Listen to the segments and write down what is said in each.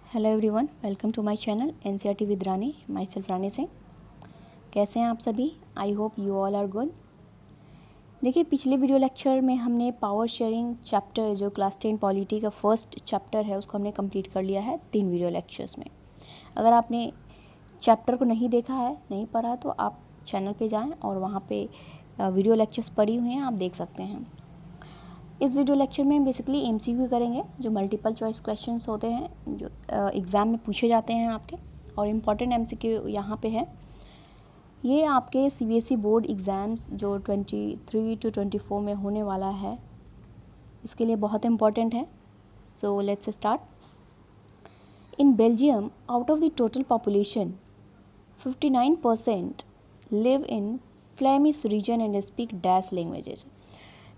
Hello everyone, welcome to my channel NCERT with Rani. Myself Rani Singh. कैसे हैं आप सभी? I hope you all are good. देखिए, पिछले वीडियो लेक्चर में हमने पावर शेयरिंग चैप्टर जो क्लास 10 पॉलिटी का फर्स्ट चैप्टर है उसको हमने कंप्लीट कर लिया है 3 वीडियो लेक्चर्स में। अगर आपने चैप्टर को नहीं देखा है, नहीं पढ़ा, तो आप चैनल पे जाएं और वहाँ पे वीडियो लेक्चर्स पड़ी हुई हैं, आप देख सकते हैं। इस वीडियो लेक्चर में हम बेसिकली एमसीक्यू करेंगे, जो मल्टीपल चॉइस क्वेश्चंस होते हैं जो एग्ज़ाम में पूछे जाते हैं आपके, और इम्पॉर्टेंट एमसीक्यू यहाँ पे है। ये आपके सीबीएसई बोर्ड एग्ज़ाम्स जो 23 to 24 में होने वाला है, इसके लिए बहुत इम्पॉर्टेंट है। So let's start. In Belgium, out of the total population 59% live in Flemish region and speak dash languages.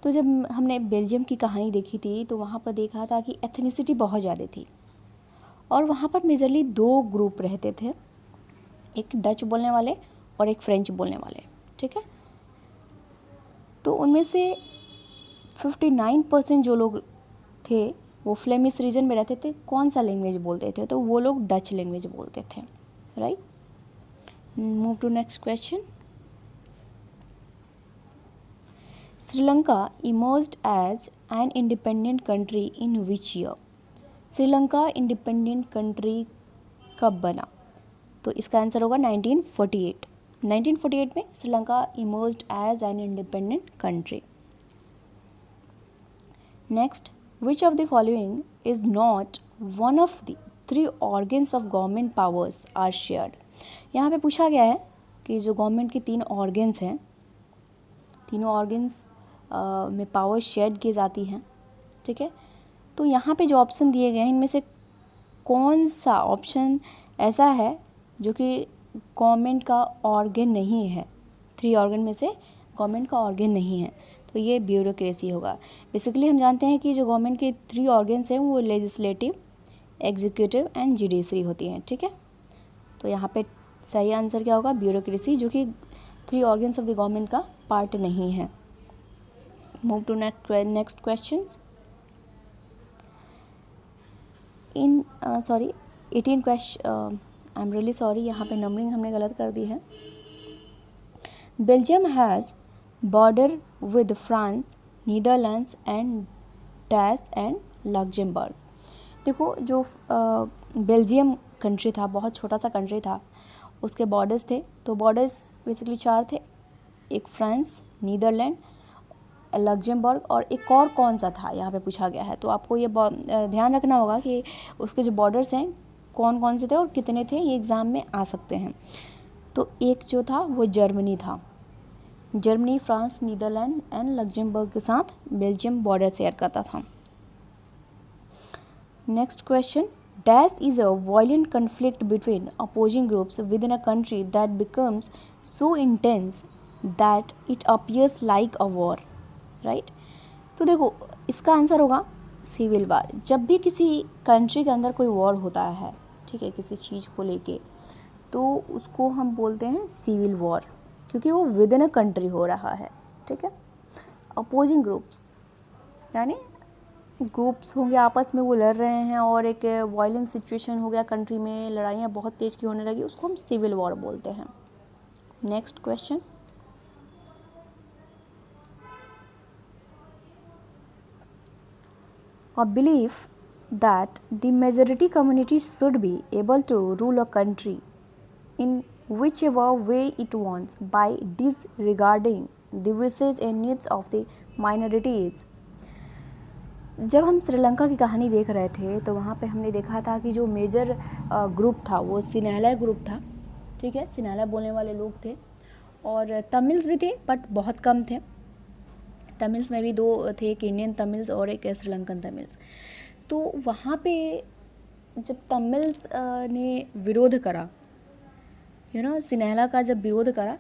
तो जब हमने बेल्जियम की कहानी देखी थी तो वहाँ पर देखा था कि एथनिसिटी बहुत ज़्यादा थी और वहाँ पर मेजरली 2 ग्रुप रहते थे, एक डच बोलने वाले और एक फ्रेंच बोलने वाले। ठीक है, तो उनमें से 59% जो लोग थे वो फ्लेमिश रीजन में रहते थे। कौन सा लैंग्वेज बोलते थे? तो वो लोग डच लैंग्वेज बोलते थे। Right, move to next question. Sri Lanka emerged as an independent country in which year? Sri Lanka independent country कब बना? तो इसका आंसर होगा 1948। 1948 में Sri Lanka emerged as an independent country. Next, which of the following is not one of the 3 organs of government powers are shared? यहाँ पे पूछा गया है कि जो गवर्नमेंट के 3 ऑर्गन्स हैं, तीनों ऑर्गन्स में पावर शेयर की जाती हैं। ठीक है, तो यहाँ पे जो ऑप्शन दिए गए हैं इनमें से कौन सा ऑप्शन ऐसा है जो कि गवर्नमेंट का ऑर्गन नहीं है? 3 ऑर्गन में से गवर्नमेंट का ऑर्गन नहीं है, तो ये ब्यूरोक्रेसी होगा। बेसिकली हम जानते हैं कि जो गवर्नमेंट के 3 ऑर्गन्स हैं वो लेजिस्लेटिव, एग्जीक्यूटिव एंड जुडिशरी होती हैं। ठीक है, तो यहाँ पे सही आंसर क्या होगा? ब्यूरोक्रेसी, जो कि 3 ऑर्गन्स ऑफ द गवर्नमेंट का पार्ट नहीं है। Move to next questions. In 18 question. I'm really sorry, यहाँ पे नंबरिंग हमने गलत कर दी है। Belgium has border with France, Netherlands and dash and Luxembourg. देखो, जो बेल्जियम कंट्री था, बहुत छोटा सा कंट्री था, उसके बॉर्डर्स थे। तो बॉर्डर्स बेसिकली 4 थे, एक फ्रांस, नीदरलैंड, लग्जमबर्ग और एक और कौन सा था यहाँ पे पूछा गया है। तो आपको ये ध्यान रखना होगा कि उसके जो बॉर्डर्स हैं कौन कौन से थे और कितने थे, ये एग्ज़ाम में आ सकते हैं। तो एक जो था वो जर्मनी था। Germany, France, Netherland and Luxembourg के साथ बेल्जियम बॉर्डर शेयर करता था। Next question. Dash is a violent conflict between opposing groups within a country that becomes so intense that it appears like a war. Right, तो देखो इसका answer होगा civil वार। जब भी किसी कंट्री के अंदर कोई वॉर होता है, ठीक है, किसी चीज़ को लेके, तो उसको हम बोलते हैं सिविल वॉर, क्योंकि वो विद इन अ कंट्री हो रहा है। ठीक है, अपोजिंग ग्रुप्स यानी ग्रुप्स होंगे आपस में, वो लड़ रहे हैं और एक वायलेंट सिचुएशन हो गया कंट्री में, लड़ाइयाँ बहुत तेज की होने लगी, उसको हम सिविल वॉर बोलते हैं। Next question. A belief that the majority community should be able to rule a country in whichever way it wants by disregarding the wishes and needs of the minorities. जब हम श्रीलंका की कहानी देख रहे थे तो वहाँ पे हमने देखा था कि जो मेजर ग्रुप था वो सिन्हला ग्रुप था। ठीक है, सिन्हला बोलने वाले लोग थे और तमिल्स भी थे, बट बहुत कम थे। तमिल्स में भी 2 थे, एक इंडियन तमिल्स और एक श्रीलंकन तमिल्स। तो वहाँ पे जब तमिल्स ने विरोध करा, सिन्हला का जब विरोध करा,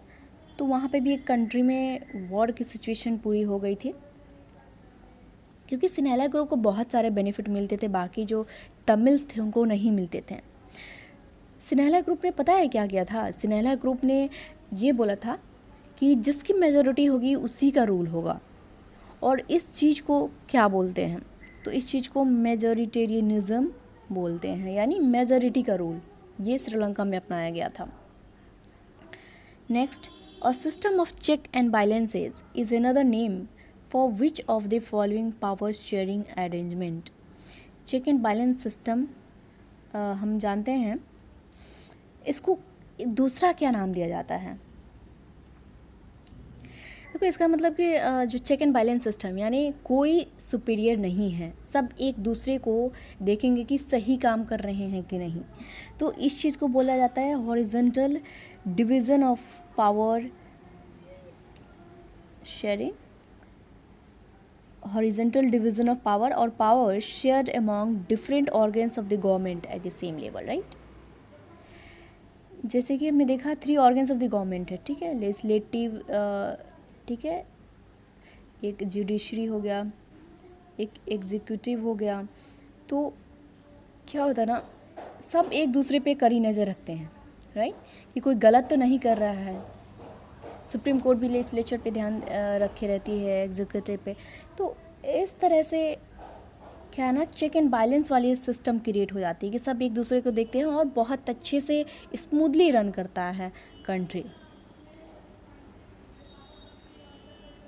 तो वहाँ पे भी एक कंट्री में वॉर की सिचुएशन पूरी हो गई थी, क्योंकि सिन्हला ग्रुप को बहुत सारे बेनिफिट मिलते थे, बाकी जो तमिल्स थे उनको नहीं मिलते थे। सिन्हला ग्रुप ने पता है क्या किया था? सिन्हला ग्रुप ने ये बोला था कि जिसकी मेजॉरिटी होगी उसी का रूल होगा, और इस चीज़ को क्या बोलते हैं? तो इस चीज़ को मेजॉरिटेरियनिज़म बोलते हैं, यानी मेजॉरिटी का रूल ये श्रीलंका में अपनाया गया था। Next, a system of check and balances is another name for which of the following power sharing arrangement. Check and balance system हम जानते हैं, इसको दूसरा क्या नाम दिया जाता है? देखो इसका मतलब कि जो चेक एंड बैलेंस सिस्टम यानी कोई सुपीरियर नहीं है, सब एक दूसरे को देखेंगे कि सही काम कर रहे हैं कि नहीं। तो इस चीज़ को बोला जाता है horizontal division of power sharing, horizontal division of power और power shared among different organs of the government at the same level, right. जैसे कि हमने देखा 3 ऑर्गन्स ऑफ द गवर्नमेंट है, ठीक है, लेजिस्लेटिव, ठीक है, एक जुडिशरी हो गया, एक एग्जीक्यूटिव हो गया। तो क्या होता है ना, सब एक दूसरे पे कड़ी नज़र रखते हैं, राइट, कि कोई गलत तो नहीं कर रहा है। सुप्रीम कोर्ट भी लेजिस्लेचर पे ध्यान रखे रहती है, एग्जीक्यूटिव पे। तो इस तरह से क्या है ना, चेक एंड बैलेंस वाली सिस्टम क्रिएट हो जाती है कि सब एक दूसरे को देखते हैं और बहुत अच्छे से स्मूथली रन करता है country.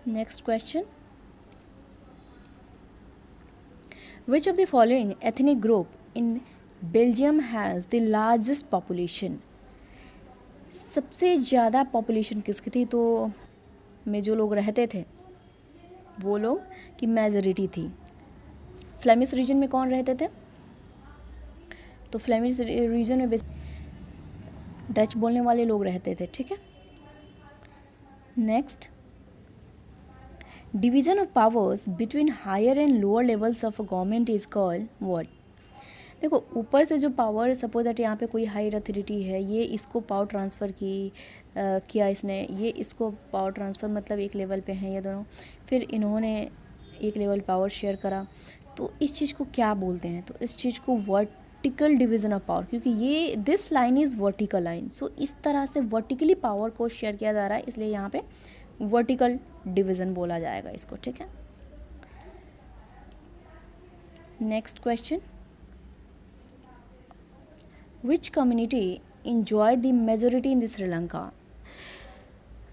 Next question, which of the following ethnic group in Belgium has the largest population. सबसे ज़्यादा पॉपुलेशन किसकी थी? तो में जो लोग रहते थे वो लोग की मेजॉरिटी थी। फ्लेमिश रीजन में कौन रहते थे? तो फ्लेमिश रीजन में डच बोलने वाले लोग रहते थे, ठीक है। Next, division of powers between higher and lower levels of government is called what. देखो ऊपर से जो पावर, सपोज दैट यहाँ पे कोई हायर अथॉरिटी है, ये इसको पावर ट्रांसफ़र किया इसने, ये इसको पावर ट्रांसफ़र मतलब एक लेवल पे हैं ये दोनों, फिर इन्होंने एक लेवल पावर शेयर करा। तो इस चीज़ को क्या बोलते हैं? तो इस चीज़ को वर्टिकल डिवीज़न ऑफ पावर, क्योंकि ये this line is vertical line. So इस तरह से वर्टिकली पावर को शेयर किया जा रहा है, इसलिए यहाँ पे वर्टिकल डिवीज़न बोला जाएगा इसको, ठीक है। Next question, which community enjoy the majority in the Sri Lanka.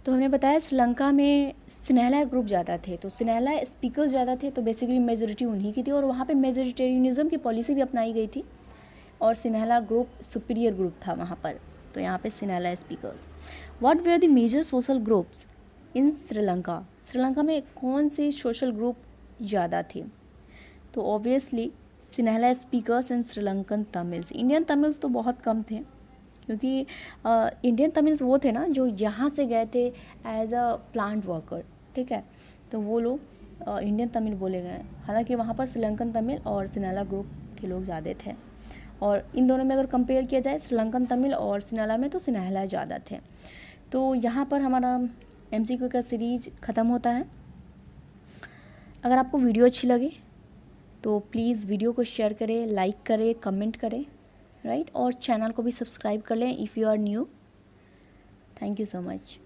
तो हमने बताया श्रीलंका में सिन्हला ग्रुप ज़्यादा थे, तो सिन्हला स्पीकर्स ज़्यादा थे, तो बेसिकली मेजोरिटी उन्हीं की थी और वहाँ पे मेजोरिटेरियनिज्म की पॉलिसी भी अपनाई गई थी और सिन्हला ग्रुप सुपीरियर ग्रुप था वहाँ पर, तो यहाँ पे Sinhala speakers. What were the major social groups in Sri Lanka. Sri Lanka में कौन से सोशल ग्रुप ज़्यादा थे? तो obviously Sinhala speakers and Sri Lankan Tamils. Indian Tamils तो बहुत कम थे, क्योंकि इंडियन तमिल्स वो थे ना जो यहाँ से गए थे एज अ प्लांट वर्कर, ठीक है, तो वो लोग इंडियन तमिल बोले गए। हालांकि वहाँ पर श्रीलंकन तमिल और सिन्हला ग्रुप के लोग ज़्यादा थे, और इन दोनों में अगर कंपेयर किया जाए श्रीलंकन तमिल और सिन्हला में, तो सिन्हला ज़्यादा थे। तो यहाँ पर हमारा MCQ का सीरीज ख़त्म होता है। अगर आपको वीडियो अच्छी लगे तो प्लीज़ वीडियो को शेयर करें, लाइक करें, कमेंट करें, राइट, और चैनल को भी सब्सक्राइब कर लें if you are new. Thank you so much.